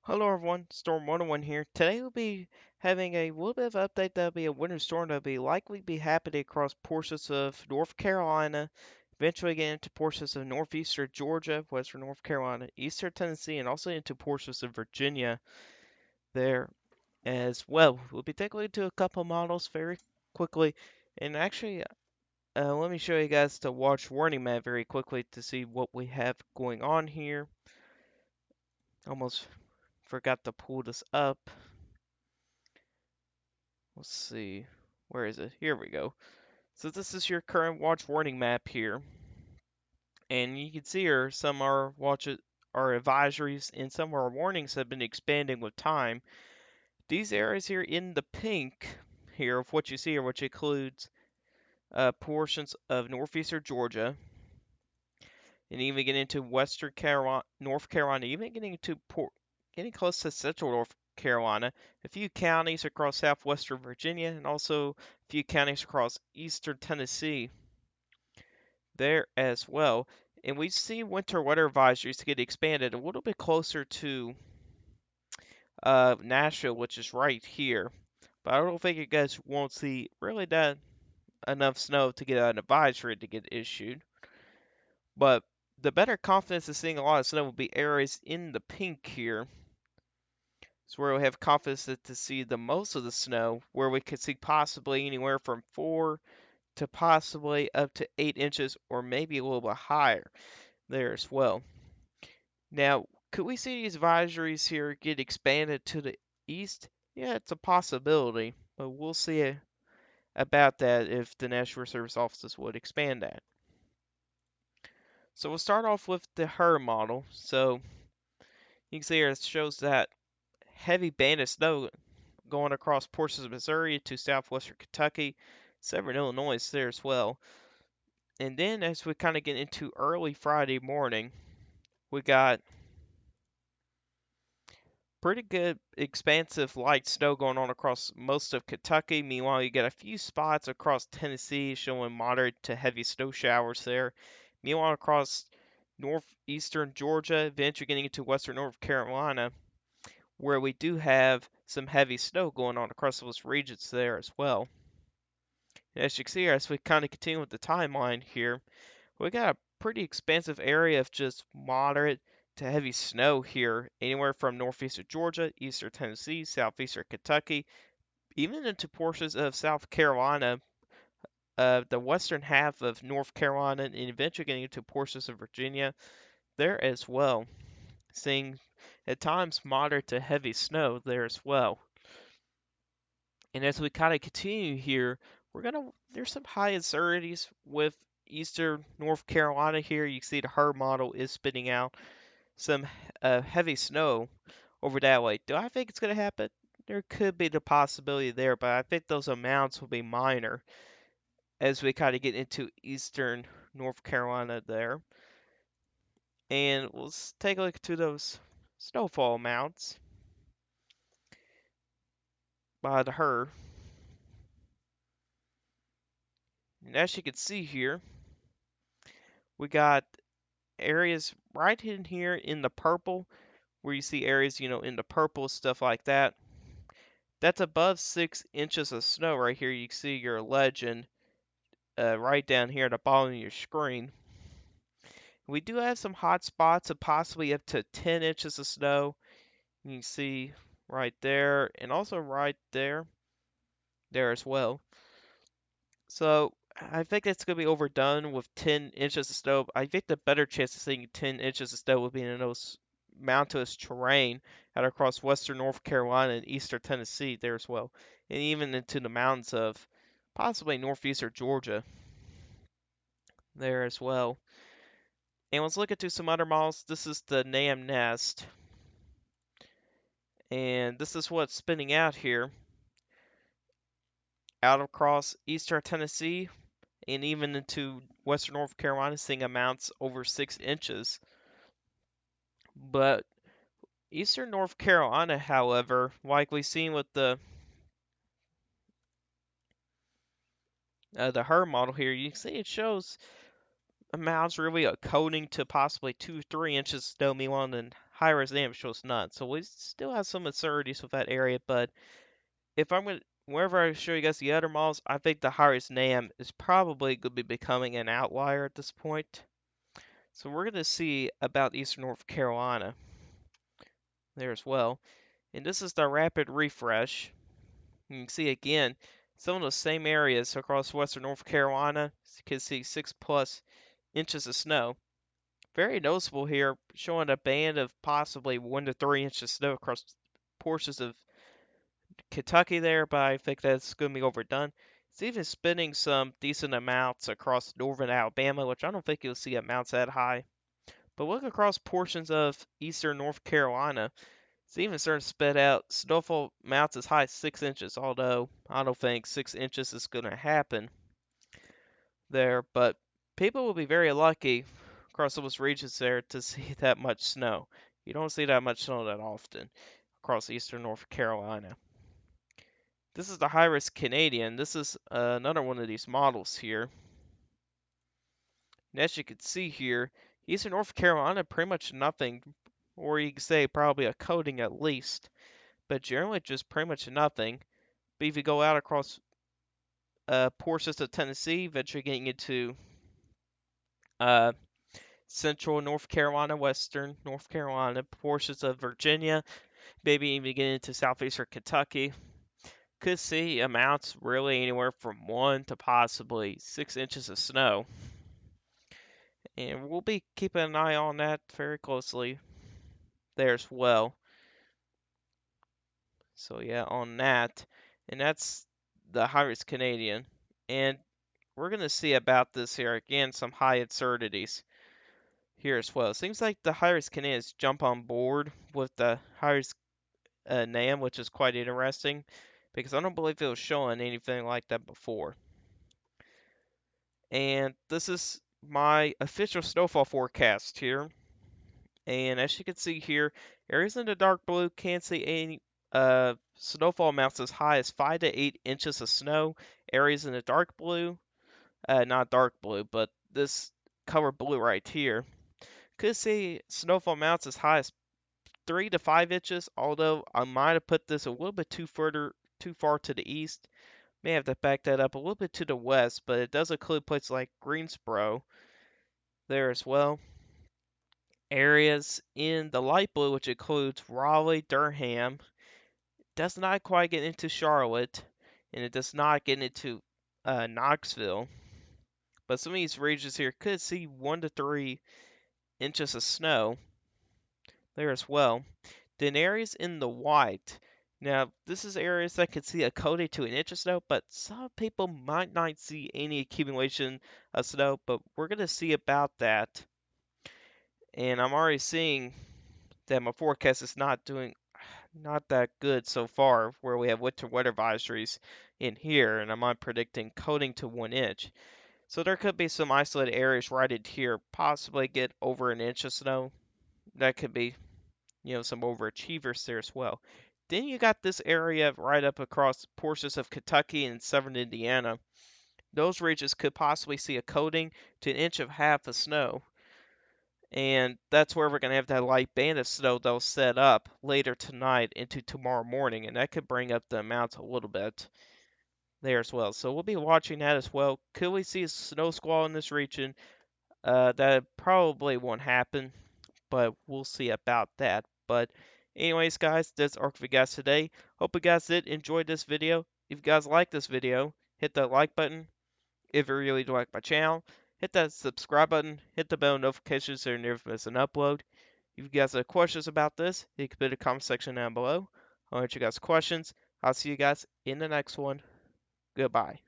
Hello everyone, Storm 101 here. Today we'll be having a little bit of an update that'll be a winter storm that'll be likely be happening across portions of North Carolina, eventually get into portions of northeastern Georgia, western North Carolina, eastern Tennessee, and also into portions of Virginia there as well. We'll be taking into a couple models very quickly, and actually, let me show you guys the watch warning map very quickly to see what we have going on here. Almost forgot to pull this up. Let's see. Where is it? Here we go. So this is your current watch warning map here. And you can see here some are watches are advisories and some of our warnings have been expanding with time. These areas here in the pink here of what you see here, which includes portions of northeastern Georgia and even getting into western Carolina, North Carolina, even getting into getting close to central North Carolina, a few counties across southwestern Virginia, and also a few counties across eastern Tennessee there as well. And we've seen winter weather advisories get expanded a little bit closer to Nashville, which is right here. But I don't think you guys won't see really that enough snow to get an advisory to get issued. But the better confidence of seeing a lot of snow will be areas in the pink here. It's where we have confidence to see the most of the snow, where we could see possibly anywhere from 4 to possibly up to 8 inches or maybe a little bit higher there as well. Now, could we see these advisories here get expanded to the east? Yeah, it's a possibility, but we'll see about that if the National Reserve offices would expand that. So we'll start off with the HER model. So you can see here it shows that heavy band of snow going across portions of Missouri to southwestern Kentucky, southern Illinois there as well. And then as we kind of get into early Friday morning, we got pretty good expansive light snow going on across most of Kentucky. Meanwhile, you get a few spots across Tennessee showing moderate to heavy snow showers there. Meanwhile, across northeastern Georgia, eventually getting into western North Carolina, where we do have some heavy snow going on across those regions there as well. And as you can see, as we kind of continue with the timeline here, we got a pretty expansive area of just moderate to heavy snow here, anywhere from northeastern Georgia, eastern Tennessee, southeastern Kentucky, even into portions of South Carolina, the western half of North Carolina, and eventually getting into portions of Virginia there as well. Seeing at times moderate to heavy snow there as well. And as we kind of continue here, there's some high uncertainties with eastern North Carolina here. You see the HER model is spitting out some heavy snow over that way. Do I think it's going to happen? There could be the possibility there, but I think those amounts will be minor as we kind of get into eastern North Carolina there. And let's take a look to those snowfall amounts by the HER. And as you can see here, we got areas right in here in the purple, where you see areas, in the purple, stuff like that. That's above 6 inches of snow right here. You can see your legend right down here at the bottom of your screen. We do have some hot spots of possibly up to 10 inches of snow. You can see right there and also right there as well. So I think it's going to be overdone with 10 inches of snow. I think the better chance of seeing 10 inches of snow would be in those mountainous terrain out across western North Carolina and eastern Tennessee there as well, and even into the mountains of possibly northeastern Georgia there as well. And let's look into some other models. This is the NAM Nest, and this is what's spinning out here, out across eastern Tennessee and even into western North Carolina, seeing amounts over 6 inches. But eastern North Carolina, however, like we've seen with the HER model here, you can see it shows amounts really coding to possibly 2 3 inches of snow. Meanwhile, in high-res NAM shows none. So we still have some uncertainties with that area, but if I'm going to, wherever I show you guys the other models, I think the high-res NAM is probably going to be becoming an outlier at this point. So we're going to see about Eastern North Carolina there as well. And this is the rapid refresh. You can see again some of those same areas across western North Carolina. You can see 6+ inches of snow. Very noticeable here, showing a band of possibly 1 to 3 inches of snow across portions of Kentucky there, but I think that's going to be overdone. It's even spinning some decent amounts across northern Alabama, which I don't think you'll see amounts that high. But look across portions of eastern North Carolina. It's even starting to spit out snowfall amounts as high as 6 inches, although I don't think 6 inches is going to happen there. But people will be very lucky across those regions there to see that much snow. You don't see that much snow that often across eastern North Carolina. This is the high-res Canadian. This is another one of these models here. And as you can see here, eastern North Carolina, pretty much nothing, or you could say probably a coating at least, but generally just pretty much nothing. But if you go out across portions of Tennessee, eventually getting into uh, central North Carolina, western North Carolina, portions of Virginia, maybe even get into southeastern Kentucky, could see amounts really anywhere from 1 to possibly 6 inches of snow. And we'll be keeping an eye on that very closely there as well. So yeah, on that. And that's the high-res Canadian. And we're going to see about this here again, some high absurdities here as well. It seems like the high-res Canadians jump on board with the high-res NAM, which is quite interesting because I don't believe it was showing anything like that before. And this is my official snowfall forecast here. And as you can see here, areas in the dark blue can't see any snowfall amounts as high as 5 to 8 inches of snow. Areas in the dark blue, not dark blue, but this color blue right here, could see snowfall amounts as high as 3 to 5 inches, although I might have put this a little bit too far to the east. May have to back that up a little bit to the west, but it does include places like Greensboro there as well. Areas in the light blue, which includes Raleigh, Durham, does not quite get into Charlotte, and it does not get into Knoxville. But some of these regions here could see 1 to 3 inches of snow there as well. Then areas in the white. Now, this is areas that could see a coating to an inch of snow, but some people might not see any accumulation of snow, but we're going to see about that. And I'm already seeing that my forecast is not that good so far, where we have winter weather advisories in here, and I'm predicting coating to 1 inch. So there could be some isolated areas right in here, possibly get over an inch of snow. That could be, some overachievers there as well. Then you got this area right up across portions of Kentucky and southern Indiana. Those regions could possibly see a coating to 1.5 inches of snow. And that's where we're going to have that light band of snow that'll set up later tonight into tomorrow morning, and that could bring up the amounts a little bit there as well. So we'll be watching that as well. Could we see a snow squall in this region? That probably won't happen, but we'll see about that. But anyways, guys, that's our for guys today. Hope you guys did enjoy this video. If you guys like this video, hit that like button. If you really do like my channel, hit that subscribe button, hit the bell notifications so you never miss an upload. If you guys have questions about this, you can put in the comment section down below. I'll answer you guys questions. I'll see you guys in the next one. Goodbye.